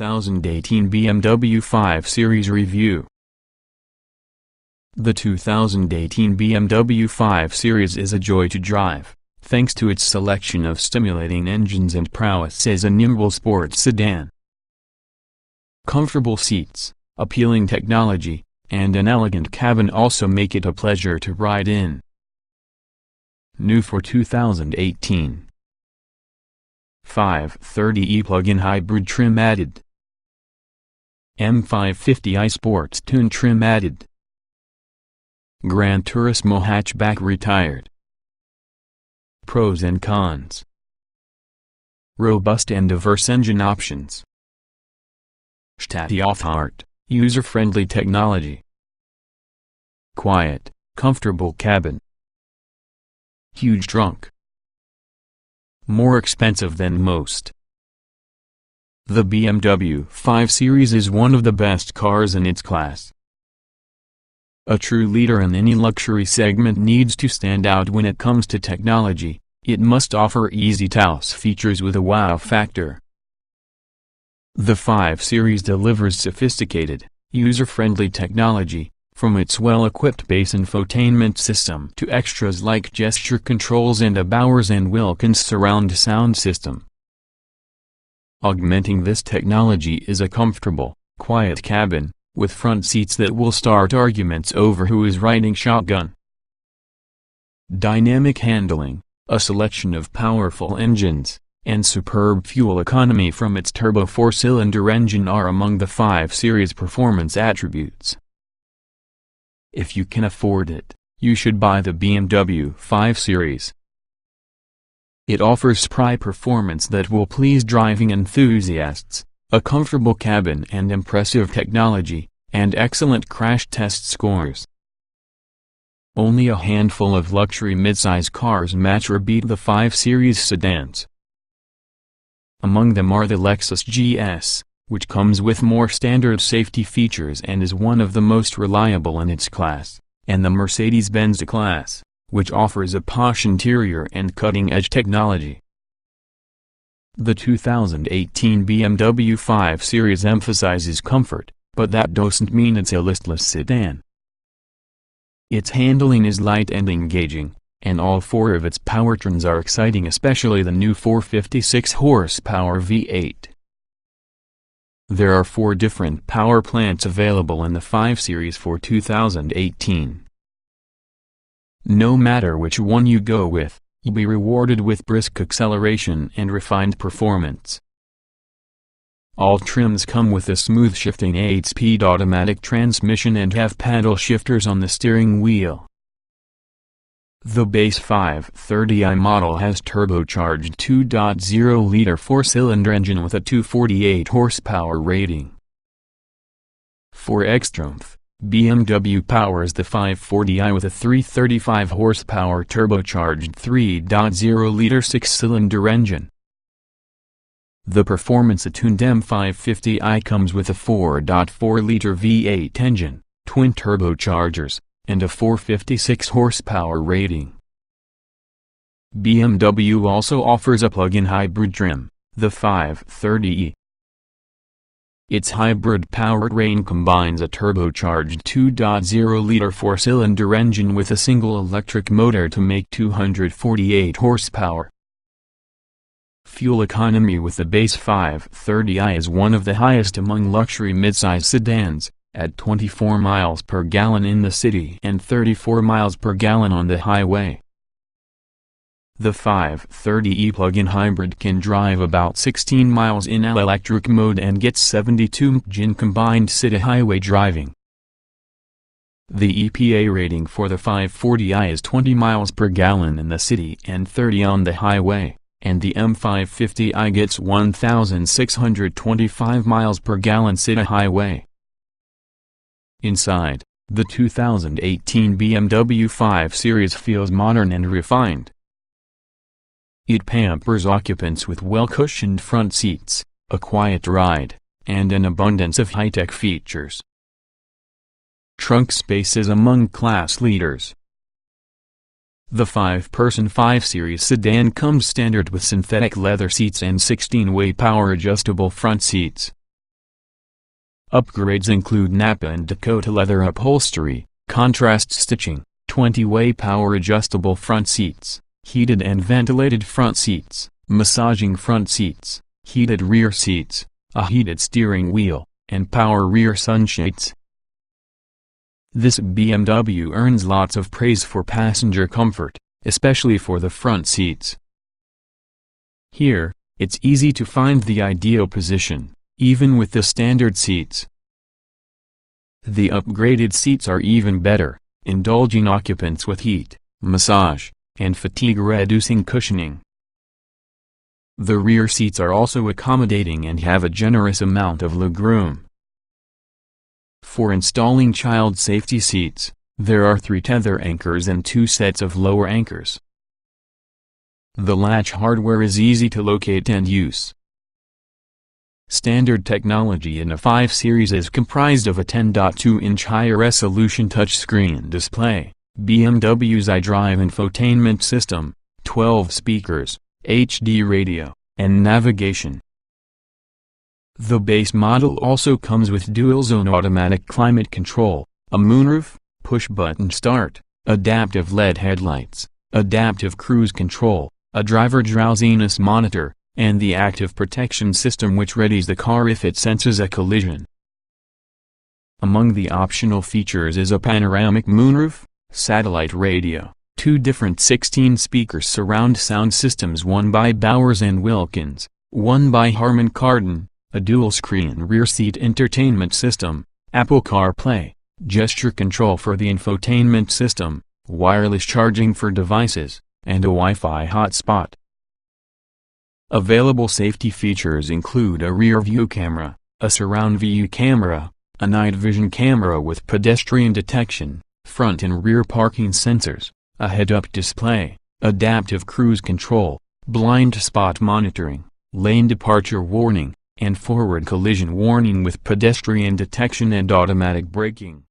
2018 BMW 5 Series Review. The 2018 BMW 5 Series is a joy to drive, thanks to its selection of stimulating engines and prowess as a nimble sports sedan. Comfortable seats, appealing technology, and an elegant cabin also make it a pleasure to ride in. New for 2018. 530e plug-in hybrid trim added. M550i Sports Tune trim added. Gran Turismo hatchback retired. Pros and cons. Robust and diverse engine options. State-of-the-art, user-friendly technology. Quiet, comfortable cabin. Huge trunk. More expensive than most. The BMW 5 Series is one of the best cars in its class. A true leader in any luxury segment needs to stand out when it comes to technology. It must offer easy-to-use features with a wow factor. The 5 Series delivers sophisticated, user-friendly technology, from its well-equipped base infotainment system to extras like gesture controls and a Bowers & Wilkins surround sound system. Augmenting this technology is a comfortable, quiet cabin, with front seats that will start arguments over who is riding shotgun. Dynamic handling, a selection of powerful engines, and superb fuel economy from its turbo 4-cylinder engine are among the 5 Series performance attributes. If you can afford it, you should buy the BMW 5 Series. It offers spry performance that will please driving enthusiasts, a comfortable cabin and impressive technology, and excellent crash test scores. Only a handful of luxury midsize cars match or beat the 5 Series sedans. Among them are the Lexus GS, which comes with more standard safety features and is one of the most reliable in its class, and the Mercedes-Benz E-Class, which offers a posh interior and cutting-edge technology. The 2018 BMW 5 Series emphasizes comfort, but that doesn't mean it's a listless sedan. Its handling is light and engaging, and all four of its powertrains are exciting, especially the new 456 horsepower V8. There are 4 different power plants available in the 5 Series for 2018. No matter which one you go with, you'll be rewarded with brisk acceleration and refined performance. All trims come with a smooth shifting 8-speed automatic transmission and have paddle shifters on the steering wheel. The base 530i model has turbocharged 2.0-liter 4-cylinder engine with a 248 horsepower rating. For extra oomph, BMW powers the 540i with a 335 horsepower turbocharged 3.0-liter 6-cylinder engine. The performance-attuned M550i comes with a 4.4-liter V8 engine, twin turbochargers, and a 456 horsepower rating. BMW also offers a plug-in hybrid trim, the 530e. Its hybrid powertrain combines a turbocharged 2.0-liter 4-cylinder engine with a single electric motor to make 248 horsepower. Fuel economy with the base 530i is one of the highest among luxury midsize sedans, at 24 miles per gallon in the city and 34 miles per gallon on the highway. The 530e plug-in hybrid can drive about 16 miles in electric mode and gets 72 mph in combined city-highway driving. The EPA rating for the 540i is 20 miles per gallon in the city and 30 on the highway, and the M550i gets 1,625 miles per gallon city-highway. Inside, the 2018 BMW 5 Series feels modern and refined. It pampers occupants with well-cushioned front seats, a quiet ride, and an abundance of high-tech features. Trunk space is among class leaders. The 5-person 5 Series sedan comes standard with synthetic leather seats and 16-way power-adjustable front seats. Upgrades include Napa and Dakota leather upholstery, contrast stitching, 20-way power adjustable front seats, heated and ventilated front seats, massaging front seats, heated rear seats, a heated steering wheel, and power rear sunshades. This BMW earns lots of praise for passenger comfort, especially for the front seats. Here, it's easy to find the ideal position, even with the standard seats. The upgraded seats are even better, indulging occupants with heat, massage, and fatigue-reducing cushioning. The rear seats are also accommodating and have a generous amount of legroom. For installing child safety seats, there are 3 tether anchors and 2 sets of lower anchors. The latch hardware is easy to locate and use. Standard technology in a 5 Series is comprised of a 10.2-inch high-resolution touchscreen display, BMW's iDrive infotainment system, 12 speakers, HD radio, and navigation. The base model also comes with dual-zone automatic climate control, a moonroof, push-button start, adaptive LED headlights, adaptive cruise control, a driver drowsiness monitor, and the active protection system which readies the car if it senses a collision. Among the optional features is a panoramic moonroof, satellite radio, 2 different 16-speaker surround sound systems, one by Bowers & Wilkins, one by Harman Kardon, a dual-screen rear seat entertainment system, Apple CarPlay, gesture control for the infotainment system, wireless charging for devices, and a Wi-Fi hotspot. Available safety features include a rear-view camera, a surround-view camera, a night vision camera with pedestrian detection, front and rear parking sensors, a head-up display, adaptive cruise control, blind spot monitoring, lane departure warning, and forward collision warning with pedestrian detection and automatic braking.